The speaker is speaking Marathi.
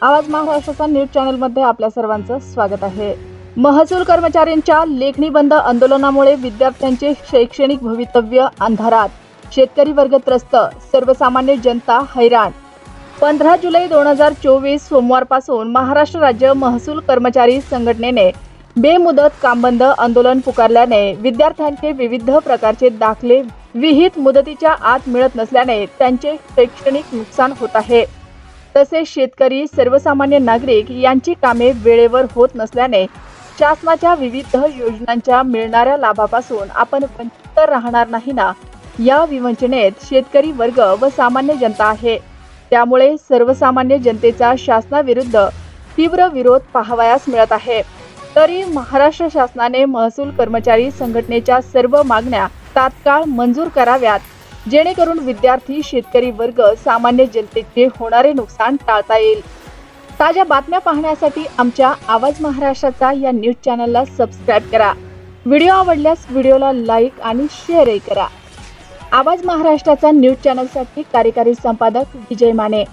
आवाज महाराष्ट्राचा न्यूज चॅनलमध्ये आपल्या सर्वांचं स्वागत आहे। महसूल कर्मचाऱ्यांच्या लेखणी बंद आंदोलनामुळे विद्यार्थ्यांचे शैक्षणिक भवितव्य अंधारात, शेतकरी वर्ग त्रस्त, सर्वसामान्य जनता हैराण। 15 जुलै 2024 सोमवारपासून महाराष्ट्र राज्य महसूल कर्मचारी संघटनेने बेमुदत कामबंद आंदोलन पुकारल्याने विद्यार्थ्यांचे विविध प्रकारचे दाखले विहित मुदतीच्या आत मिळत नसल्याने त्यांचे शैक्षणिक नुकसान होत आहे। तसेच शेतकरी, सर्वसामान्य नागरिक यांची कामे वेळेवर होत नसल्याने शासनाच्या विविध योजनांच्या मिळणाऱ्या लाभापासून आपण वंचित राहणार नाही ना, या विवंचनेत शेतकरी वर्ग व सामान्य जनता आहे। त्यामुळे सर्वसामान्य जनतेचा शासनाविरुद्ध तीव्र विरोध पाहावयास मिळत आहे। तरी महाराष्ट्र शासनाने महसूल कर्मचारी संघटनेच्या सर्व मागण्या तात्काळ मंजूर कराव्यात, जेणेकरून विद्यार्थी, शेतकरी वर्ग, सामान्य जनतेचे होणारे नुकसान टाळता येईल। ताज्या बातम्या पाहण्यासाठी आमच्या आवाज महाराष्ट्राचा या न्यूज चॅनलला सबस्क्राइब करा। व्हिडिओ आवडल्यास व्हिडिओला लाईक आणि शेअरही करा। आवाज महाराष्ट्राचा न्यूज चॅनलसाठी कार्यकारी संपादक विजय माने।